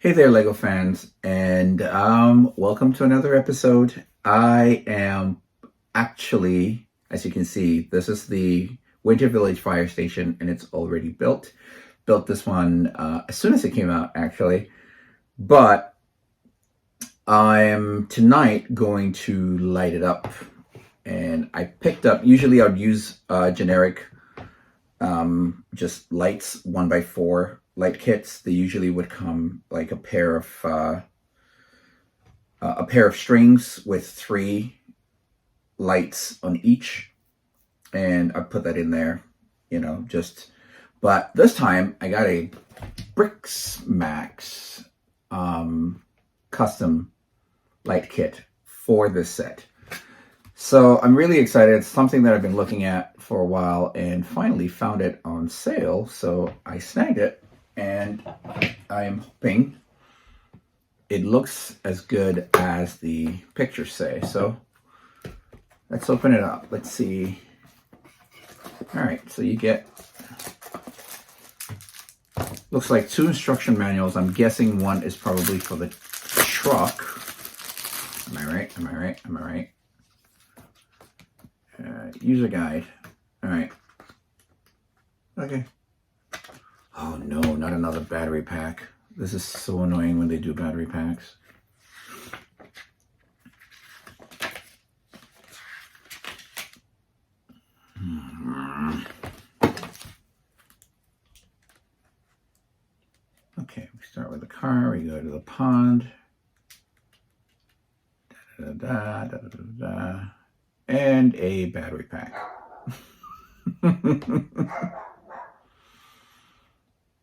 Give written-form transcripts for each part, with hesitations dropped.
Hey there, Lego fans, and welcome to another episode. I am actually, as you can see, this is the Winter Village fire station, and it's already built. Built this one as soon as it came out, actually. But I'm tonight going to light it up, and I picked up. Usually, I'd use generic, just lights, 1x4 light kits. They usually would come like a pair of strings with 3 lights on each, and I put that in there, just. But this time I got a Bricksmax custom light kit for this set. So I'm really excited. It's something that I've been looking at for a while and finally found it on sale. So I snagged it, and I am hoping it looks as good as the pictures say. So let's open it up. Let's see. All right, so you get, looks like 2 instruction manuals. I'm guessing one is probably for the truck. Am I right? Am I right? Am I right? User guide. All right. Okay. Oh no, not another battery pack. This is so annoying when they do battery packs. Okay, we start with the car, we go to the pond. Da, da, da, da, da, da, and a battery pack.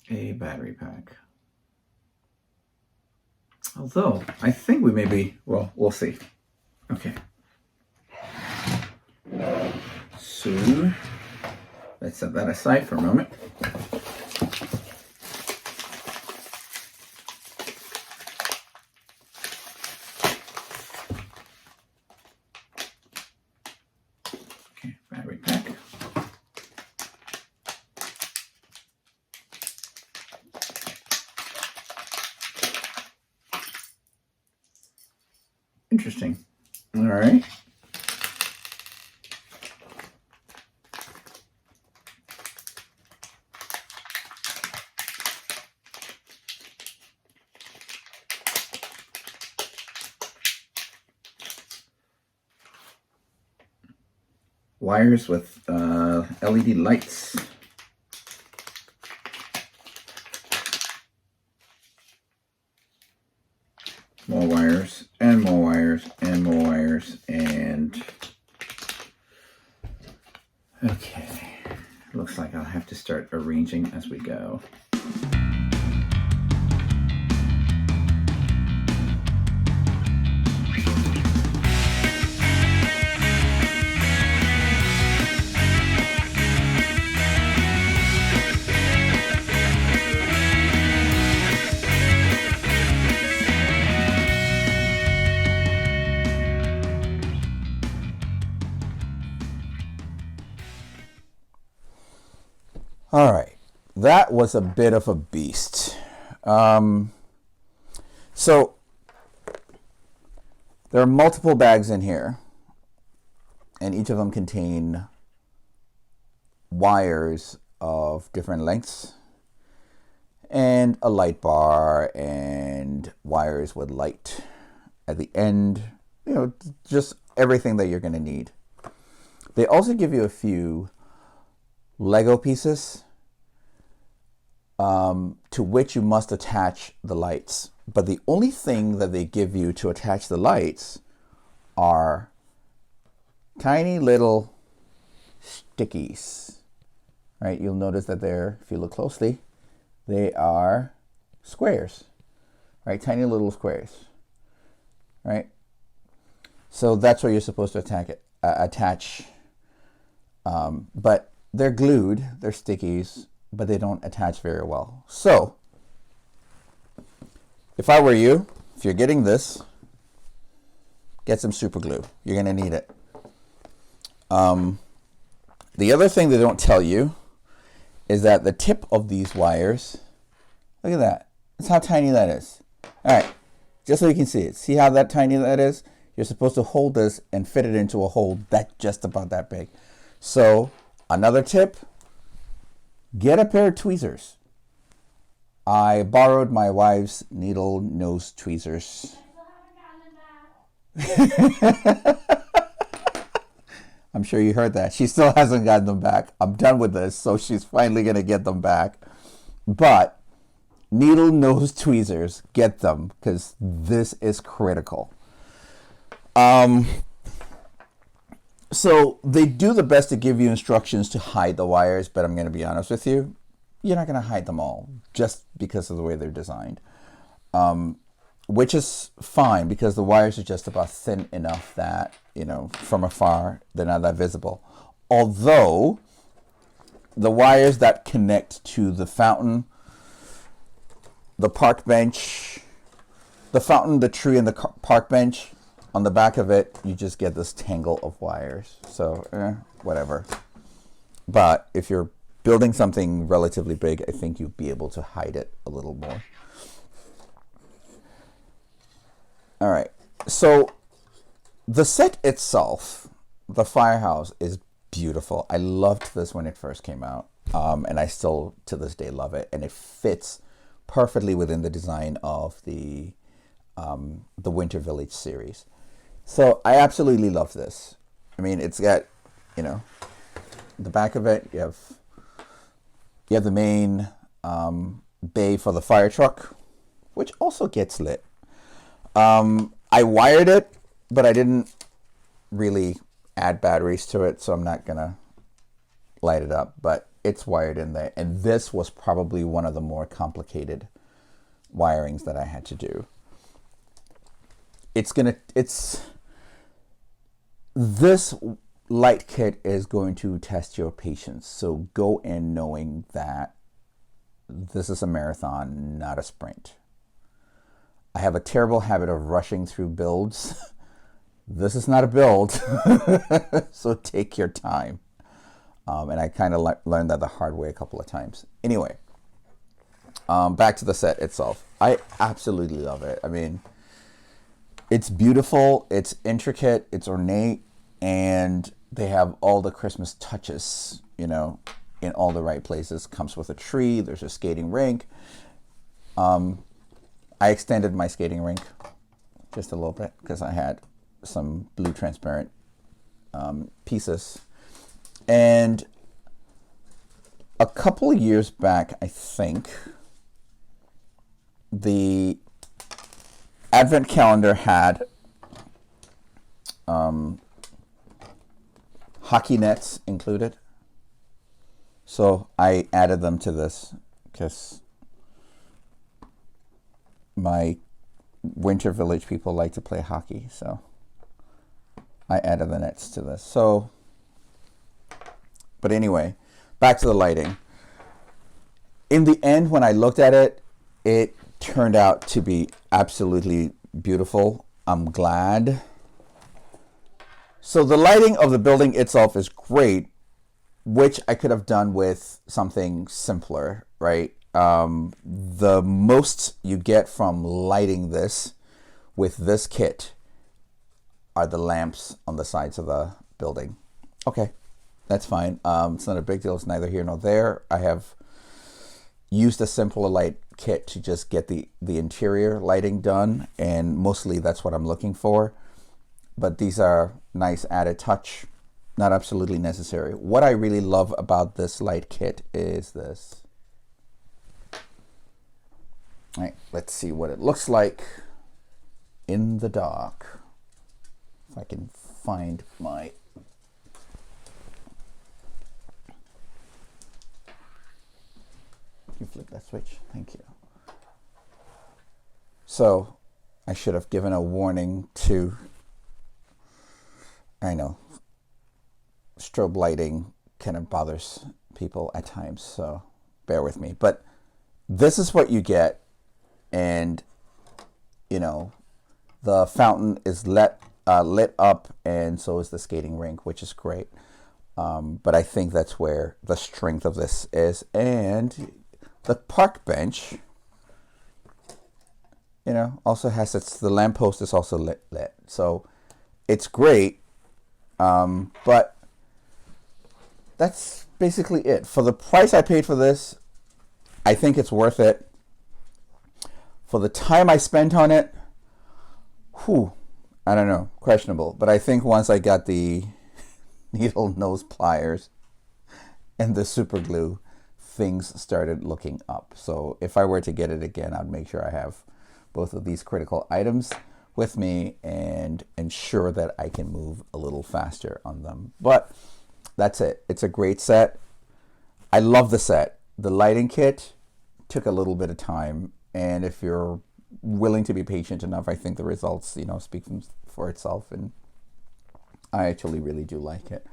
A battery pack. Although, I think we may be, well, we'll see. Okay. So, let's set that aside for a moment. Okay, battery pack. Interesting. All right. Wires with LED lights. More wires and more wires and more wires, and okay, looks like I'll have to start arranging as we go. All right, that was a bit of a beast. So there are multiple bags in here, and each of them contain wires of different lengths and a light bar and wires with light at the end, just everything that you're going to need. They also give you a few Lego pieces to which you must attach the lights. But the only thing that they give you to attach the lights are tiny little stickies. Right? You'll notice that they're, if you look closely, they are squares. Right? Tiny little squares. Right? So that's where you're supposed to attach. But they're glued, they're stickies, but they don't attach very well. So, if I were you, if you're getting this, get some super glue. You're going to need it. The other thing they don't tell you is that the tip of these wires, look at that. That's how tiny that is. All right, just so you can see it. See how that tiny that is? You're supposed to hold this and fit it into a hole that's just about that big. So another tip, get a pair of tweezers. I borrowed my wife's needle nose tweezers. I'm sure you heard that. She still hasn't gotten them back. I'm done with this, so she's finally going to get them back. But needle nose tweezers, get them, because this is critical. So they do the best to give you instructions to hide the wires, but I'm going to be honest with you, you're not going to hide them all just because of the way they're designed. Which is fine because the wires are just about thin enough that, you know, from afar, they're not that visible. Although the wires that connect to the fountain, the park bench, the fountain, the tree, and the park bench, on the back of it, you just get this tangle of wires. So, whatever. But if you're building something relatively big, I think you'd be able to hide it a little more. All right, so the set itself, the firehouse, is beautiful. I loved this when it first came out, and I still, to this day, love it. And it fits perfectly within the design of the Winter Village series. So I absolutely love this. I mean, it's got, you know, the back of it, you have the main bay for the fire truck, which also gets lit. I wired it, but I didn't really add batteries to it, so I'm not gonna light it up, but it's wired in there. And this was probably one of the more complicated wirings that I had to do. This light kit is going to test your patience. So go in knowing that this is a marathon, not a sprint. I have a terrible habit of rushing through builds. This is not a build, so take your time. And I kind of learned that the hard way a couple of times. Anyway, back to the set itself. I absolutely love it. I mean, it's beautiful, it's intricate, it's ornate, and they have all the Christmas touches, you know, in all the right places. Comes with a tree, there's a skating rink. I extended my skating rink just a little bit because I had some blue transparent pieces. And a couple of years back, I think, the Advent calendar had hockey nets included. So I added them to this because my Winter Village people like to play hockey, so I added the nets to this. So, but anyway, back to the lighting. In the end, when I looked at it, it turned out to be absolutely beautiful. I'm glad. So the lighting of the building itself is great, which I could have done with something simpler, right? The most you get from lighting this with this kit are the lamps on the sides of the building. Okay, that's fine. It's not a big deal. It's neither here nor there. I have used a simpler light kit to just get the interior lighting done, and mostly that's what I'm looking for. But these are nice added touch, not absolutely necessary. What I really love about this light kit is this. All right, let's see what it looks like in the dark. If I can find my... Can you flip that switch? Thank you. So, I should have given a warning to... I know, strobe lighting kind of bothers people at times, so bear with me. But this is what you get. And, you know, the fountain is lit up, and so is the skating rink, which is great. But I think that's where the strength of this is. And the park bench you know, also has the lamppost is also lit. So it's great. But that's basically it. For the price I paid for this, I think it's worth it. For the time I spent on it, I don't know, questionable. But I think once I got the needle nose pliers and the super glue, things started looking up. So if I were to get it again, I'd make sure I have both of these critical items with me and ensure that I can move a little faster on them. But that's it. It's a great set. I love the set. The lighting kit took a little bit of time, and if you're willing to be patient enough, I think the results, you know, speak for itself, and I actually really do like it.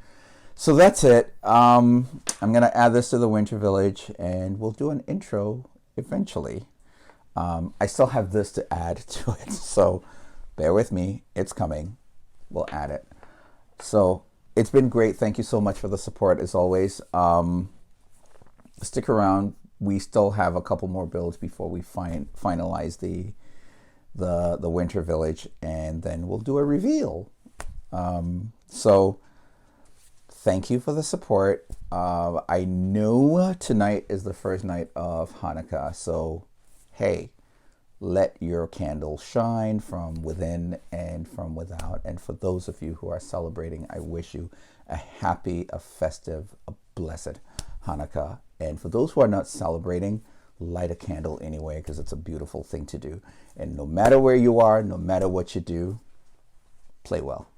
So that's it. I'm going to add this to the Winter Village, and we'll do an intro eventually. I still have this to add to it, so bear with me. It's coming. We'll add it. So it's been great. Thank you so much for the support, as always. Stick around. We still have a couple more builds before we finalize the Winter Village, and then we'll do a reveal. So thank you for the support. I know tonight is the first night of Hanukkah, so hey, let your candle shine from within and from without. And for those of you who are celebrating, I wish you a happy, a festive, a blessed Hanukkah. And for those who are not celebrating, light a candle anyway, because it's a beautiful thing to do. And no matter where you are, no matter what you do, play well.